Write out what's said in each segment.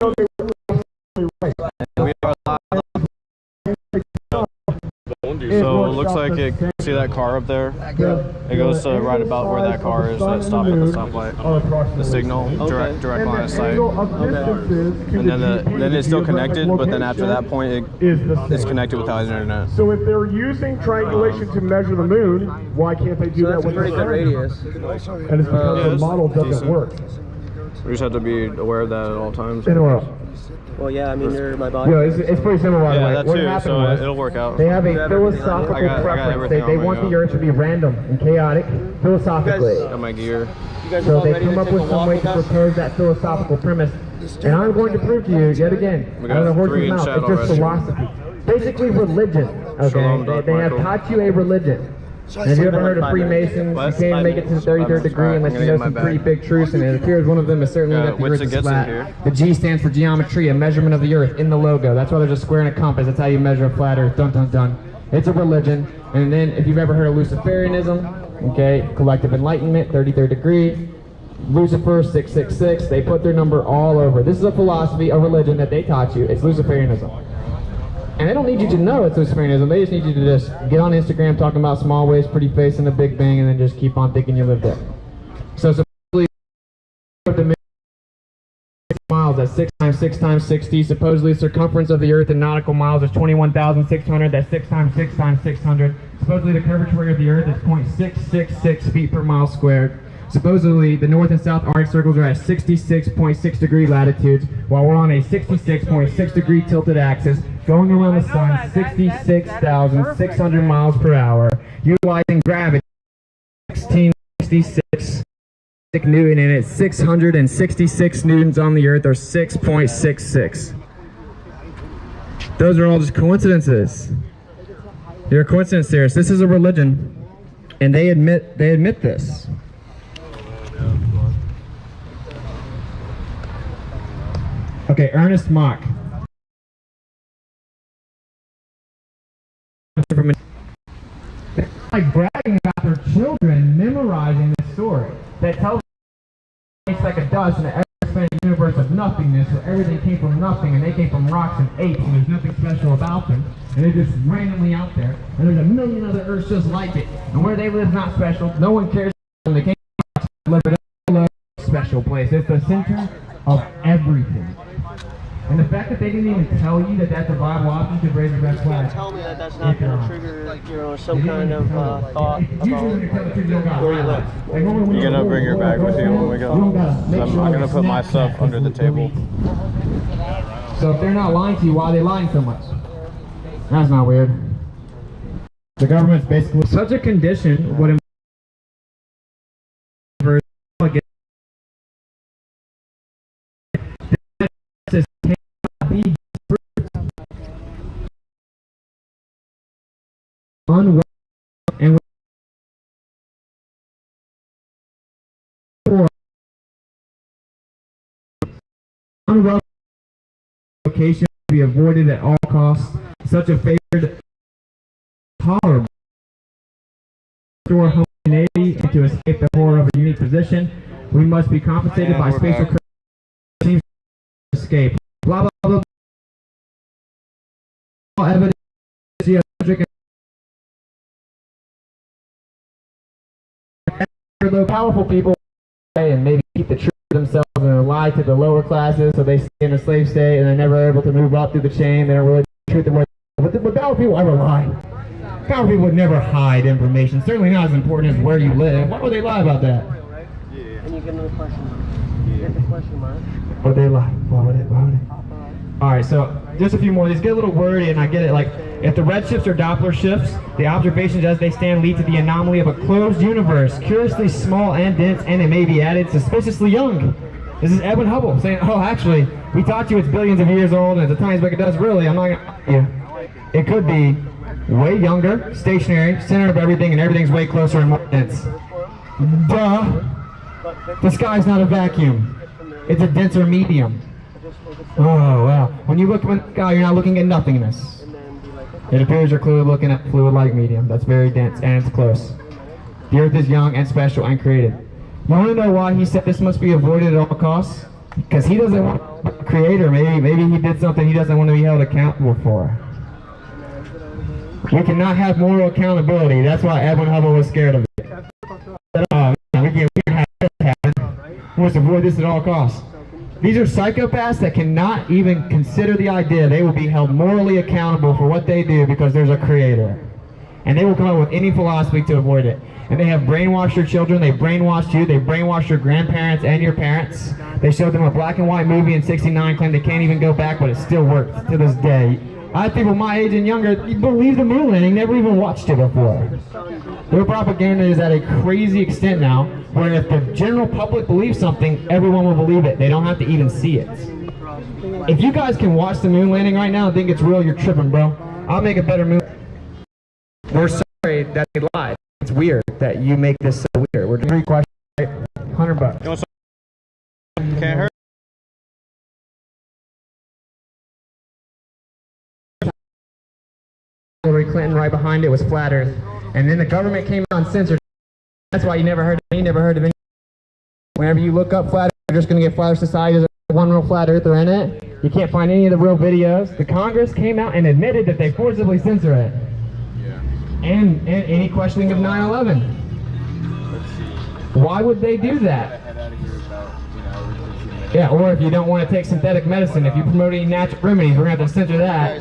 So it looks like it. See that car up there? It goes to right about where that car is. That stop at the stoplight. The signal, direct line of sight. And then it's still connected, but then after that point, it's connected without the internet. So if they're using triangulation to measure the moon, why can't they do that with pretty good radius? And it's because the model doesn't work. We just have to be aware of that at all times. Well, yeah, I mean, they're my body. Yeah, it's pretty similar. Yeah, that too, so it'll work out. They have a philosophical preference. They want the Earth to be random and chaotic, philosophically. Got my gear. So they come up with some way to propose that philosophical premise. And I'm going to prove to you, yet again, out of the horse's mouth, it's just philosophy. Basically religion, okay? They have taught you a religion. Have you ever heard of Freemasons? You can't make it to the 33rd degree unless you know some pretty big truths, and it appears one of them is certainly that the Earth is flat. The G stands for geometry, a measurement of the Earth in the logo. That's why there's a square and a compass. That's how you measure a flat Earth. Dun dun dun. It's a religion. And then if you've ever heard of Luciferianism, okay, collective enlightenment, 33rd degree. Lucifer, 666. They put their number all over. This is a philosophy, a religion that they taught you. It's Luciferianism. And they don't need you to know it's Luciferianism. They just need you to just get on Instagram talking about small waves, pretty face, and the Big Bang, and then just keep on thinking you live there. So supposedly, the miles, that's 6 times 6 times 60. Supposedly, circumference of the Earth in nautical miles is 21,600. That's 6 times 6 times 600. Supposedly, the curvature of the Earth is 0.666 feet per mile squared. Supposedly, the North and South Arctic circles are at 66.6 degree latitudes, while we're on a 66.6 degree tilted axis, going around the sun 66,600 miles per hour, utilizing gravity 1666 Newton, and it's 666 newtons on the Earth, or 6.66. Those are all just coincidences. They're a coincidence theorists. This is a religion, and they admit this. Okay, Ernest Mach. They're like bragging about their children memorizing this story that tells them it's like a dust in an ever-expanding universe of nothingness, where everything came from nothing, and they came from rocks and apes, and there's nothing special about them, and they're just randomly out there, and there's a million other Earths just like it, and where they live is not special. No one cares when they came from live in a special place. It's the center of everything. And the fact that they didn't even tell you that that's a viable option to raise a red flag. Tell me that that's not going to trigger, you know, some kind of thought about where you live. You're gonna bring your bag with you when we go. I'm gonna put my stuff under the table. So if they're not lying to you, why are they lying so much? That's not weird. The government's basically such a condition would unwell and unwell location to be avoided at all costs. Such a favored tolerable restore home Navy and to escape the horror of a unique position. We must be compensated by spatial teams to escape. Blah blah blah. Evidence. The powerful people and maybe keep the truth to themselves and lie to the lower classes, so they stay in a slave state and they're never able to move up through the chain. They don't really truth the way. But powerful people ever lie. Powerful people would never hide information. Certainly not as important as where you live. Why would they lie about that? And you get another question. You get the question mark. Would they lie? Why would they? Alright, so just a few more. These get a little wordy, and I get it. Like, if the redshifts or Doppler shifts, the observations as they stand lead to the anomaly of a closed universe, curiously small and dense, and it may be added suspiciously young. This is Edwin Hubble saying, oh, actually, we taught you it's billions of years old, and it's a tiny speck of dust. Really, I'm not gonna... Yeah. It could be way younger, stationary, center of everything, and everything's way closer and more dense. Duh! The sky's not a vacuum. It's a denser medium. Oh, wow. When you look in the sky, you're not looking at nothingness. It appears you're clearly looking at fluid-like medium. That's very dense, and it's close. The Earth is young and special and created. You want to know why he said this must be avoided at all costs? Because he doesn't want creator. Maybe he did something he doesn't want to be held accountable for. We cannot have moral accountability. That's why Edwin Hubble was scared of it. We can't have this happen. He wants to avoid this at all costs. These are psychopaths that cannot even consider the idea they will be held morally accountable for what they do because there's a creator. And they will come up with any philosophy to avoid it. And they have brainwashed your children, they brainwashed you, they brainwashed your grandparents and your parents. They showed them a black and white movie in '69, claimed they can't even go back, but it still works to this day. I have people my age and younger believe the moon landing, never even watched it before. Their propaganda is at a crazy extent now, where if the general public believes something, everyone will believe it. They don't have to even see it. If you guys can watch the moon landing right now and think it's real, you're tripping, bro. I'll make a better moon. We're sorry that they lied. It's weird that you make this so weird. We're doing 3 questions, right? $100. Can't hurt. Hillary Clinton right behind it was flat Earth, and then the government came out and censored. That's why you never heard of me, never heard of any. Whenever you look up flat Earth, you're just going to get Flat Earth Society. There's one real flat earther in it. You can't find any of the real videos. The Congress came out and admitted that they forcibly censor it. And any questioning of 9/11. Why would they do that? Yeah, or if you don't want to take synthetic medicine, if you promote any natural remedies, we're going to have to censor that.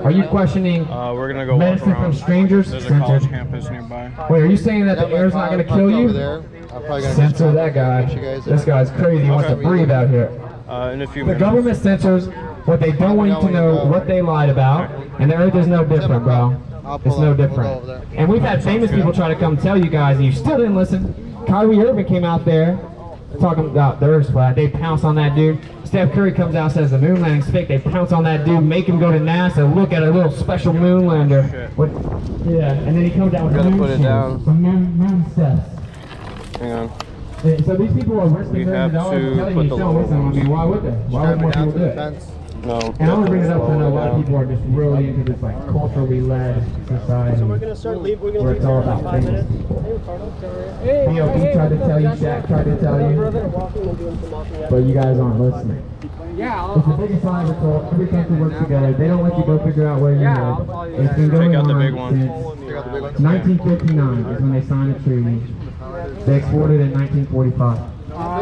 Are you questioning we're gonna go medicine walk around. from strangers? There's a college campus nearby. Wait, are you saying that the air's not going to kill you? Censor that guy. This guy's crazy. He wants to breathe out here. In a few The minutes. government censors what they don't want you to know, what they lied about, and the earth is no different, bro. It's no different. And we've had famous people try to come tell you guys, and you still didn't listen. Kyrie Irving came out there talking about the earth's flat. They pounce on that dude. Steph Curry comes out and says the moon landing's fake. They pounce on that dude, make him go to NASA, look at a little special moon lander. Yeah, and then he comes out with Gotta moon put it down. Some moon steps. Hang on. So these people are risking We have $1 to telling put you the don't listen. I mean, why would they? Why would more people do it? No. And I want to bring it up because I know a lot of people are just really into this like culturally led society. So we're gonna start leave. We're where gonna it's all about famous people. B.O.B. tried to tell you, Shaq tried to tell you, but you guys aren't listening. It's the biggest lie ever told. Every country works together. They don't let you go figure out where you live. It's been going out the on big one. since 1959 is when they signed the treaty. They exported in 1945.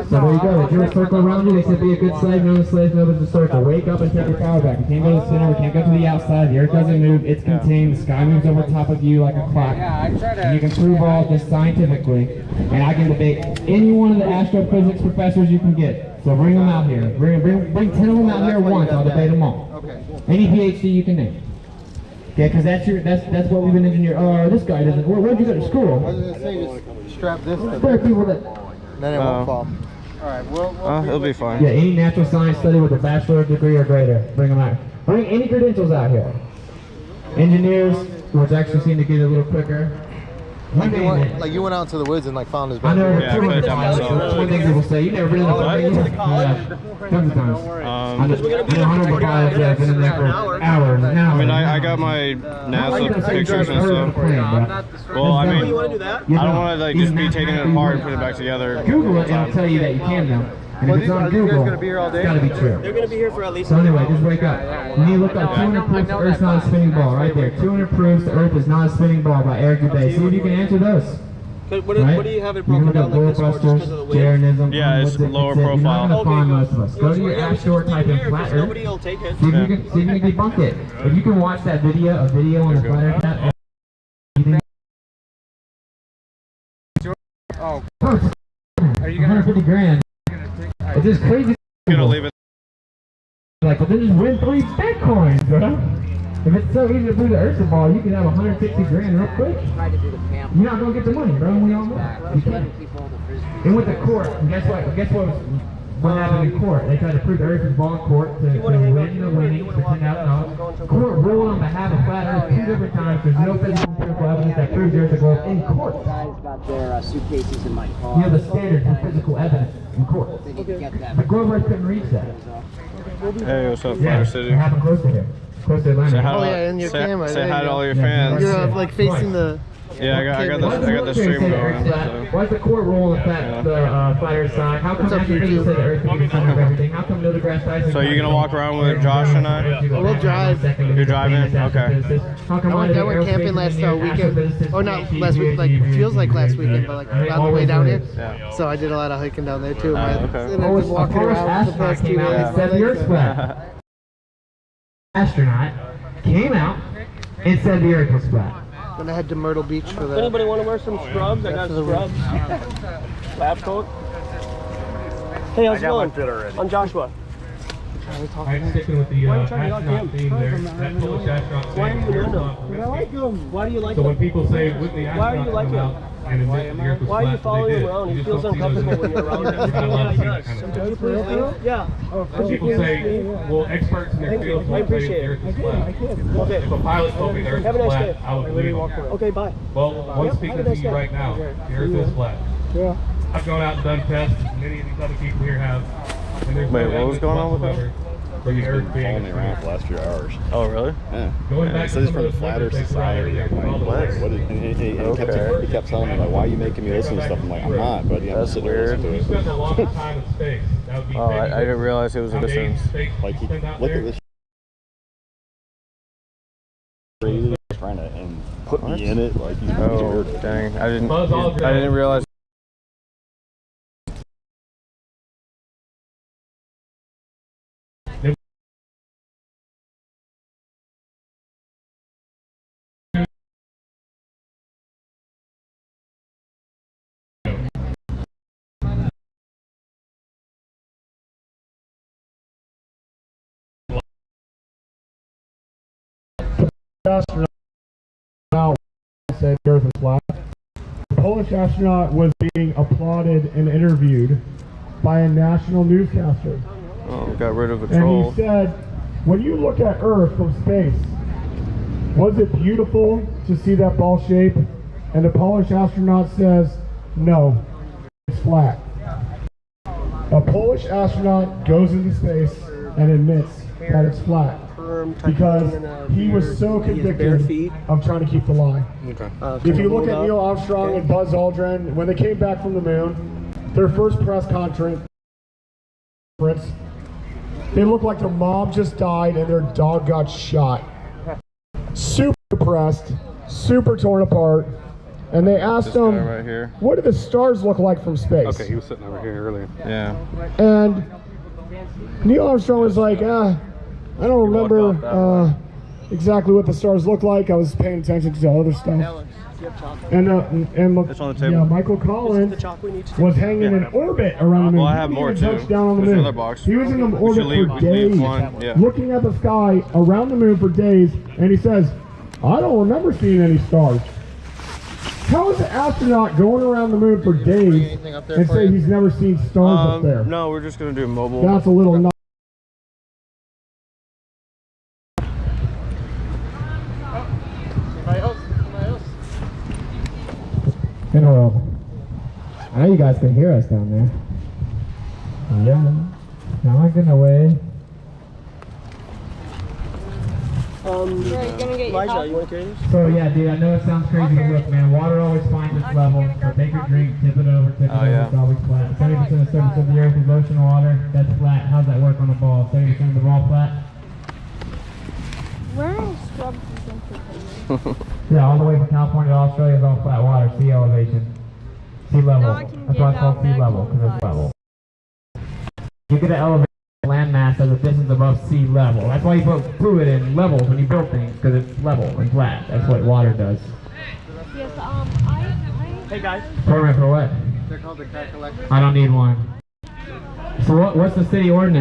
So there you go. They drew a circle around you. They said be a good slave. No slave, no is a circle. Wake up and take your power back. You can't go to the center. We can't go to the outside. The earth doesn't move. It's contained. The sky moves over top of you like a clock. And you can prove all of this scientifically. And I can debate any one of the astrophysics professors you can get. So bring them out here. Bring 10 of them out here at once. I'll debate them all. Any PhD you can name. Okay, because that's what we've been engineering. Oh, this guy doesn't. Where'd you go to school? I was going to say, just strap this to There are people that. then it won't fall. Alright, we'll It'll be fine. Yeah, any natural science study with a bachelor's degree or greater. Bring them out. Bring any credentials out here. Engineers, which actually seem to get it a little quicker. like you went out to the woods and like found his I know. bedroom. Yeah, I put it down myself. That's one thing people say. You never been in a building? Yeah, tons of times. I know 100 guys that have been in there for hours and hours. I mean, I got my NASA pictures and stuff. Well, I mean, I don't want to like just be taking it apart and putting it back together. Google it and it'll tell you that you can now. And if it's on Google, it's gotta be true. They're gonna be here for at least. So anyway, just wake up. You need to look up 200 proofs the Earth's not a spinning ball, right there. 200 proofs the Earth is not a spinning ball by Eric Dubay. See if you can answer those. What do you have it You can broken look down up like this for? Just because of the wind? Jeranism, Yeah, it's lower profile. You're not gonna find most of us. Go to your app store, type in flat Earth. Nobody will take it. See if you can debunk it. If you can watch that video, a video on the flat Earth app. Oh, are you gonna 150 grand? It's just crazy. I'm gonna leave it. Like, well, then just win 3 Bitcoins, bro. If it's so easy to do the Earth ball, you can have 160 grand real quick. You're not gonna get the money, bro. We all know. You can't. They went to court, and guess what? What happened in court? They tried to prove the Earth is ball in court to win the winnings for $10,000. Court ruled on behalf of flat Earth 2 different times. There's no physical empirical evidence that proves the Earth is a globe in court. Guys got their suitcases in my car. You have the standard for physical evidence in court. The globe Earth couldn't reach that. Hey, what's up, Yeah, Fire it City? happened close to here. Close to Atlanta. Say hi to, Oh, yeah, in your camera. Say There hi you to go. all your fans. You're like facing the. Yeah, I got the stream going. So. Why is the court rule affect the flat earth side? How come everything you said the earth can be the center of everything? How come no grass dies? So you're gonna walk around with Josh and I? We'll drive. You're driving? Okay. I went camping last weekend. Or not last week, like feels like last weekend, but like on the way down here. Yeah. So I did a lot of hiking down there too. Okay. And I was walking around for the past 2 days. Said the earth flat. Astronaut came out and said the earth was flat. Then I head to Myrtle Beach for the. Anybody want to wear some scrubs? I got scrubs. Lab coat. Hey, how's it going? I'm Joshua. I'm sticking with the astronaut theme there. That Polish astronaut theme. Why are you doing them? I like them. Why do you like them? So when people say with the why are you like him? Why are you following him around? He feels uncomfortable when you're around him. Yeah. People say, well, experts in their field I appreciate it. Okay. If a pilot told me the earth Have a is nice flat, day. I would believe him. Okay, bye. Well, I'm speaking to you right now. The earth is flat. Yeah. I've gone out and done tests. Many of these other people here have. And there's Wait, what was going on with that? For the earth being following me around for the last few hours. Oh, really? Yeah. Going Yeah, back it to says some from of the those Flat Earth numbers they Society. provided, I'm like, what? what is, and he kept telling me, like, why are you making me listen to stuff? I'm like, I'm not, buddy. I'm That's sitting there weird. listening You to spend it. a lot of time in space. That would be Oh, I didn't realize it was a distance. Like, look at this. Crazy trying to and put me in it. Like, he's Oh, weird. dang. I didn't realize. Astronaut said the Earth is flat. The Polish astronaut was being applauded and interviewed by a national newscaster. Oh, got rid of the And troll. he said, when you look at Earth from space, was it beautiful to see that ball shape? And the Polish astronaut says, no, it's flat. A Polish astronaut goes into space and admits that it's flat. Because he was so convicted of trying to keep the lie. Okay. If you look at Neil Armstrong and Buzz Aldrin, when they came back from the moon, their first press conference, they looked like their mom just died and their dog got shot. Super depressed, super torn apart, and they asked him, right here. what do the stars look like from space? Okay, he was sitting over here earlier. Yeah. And Neil Armstrong was like, I don't remember exactly what the stars look like. I was paying attention to other stuff. And It's on the table. yeah, Michael Collins was hanging in orbit around the moon. Well, I have He more didn't even too. touch down on the There's moon. another box. He was in the We orbit should leave- for we leave days, one, yeah. looking at the sky around the moon for days, and he says, I don't remember seeing any stars. How is an astronaut going around the moon for days and say he's never seen stars up there? No, we're just gonna do mobile. That's a little nuts. Hello. I know you guys can hear us down there. Yeah. Now I'm gonna away. Elijah, you want to carry this? So yeah, dude, I know it sounds crazy, but look, man, water always finds its level. So take your drink, tip it over, it's always flat. 70% of the surface of the earth is ocean water. That's flat. How's that work on a ball? 70% of the ball flat? Wearing scrubs is interesting. Yeah, all the way from California to Australia is all flat water, sea elevation. Sea level. Now I can That's why it's give called out sea back level, home because it's vibes. level. You get an elevation landmass as a distance above sea level. That's why you put fluid in levels when you build things, because it's level and flat. That's what water does. Yes, Hey guys. Permit for what? They're called the cat collector. I don't need one. So what's the city ordinance?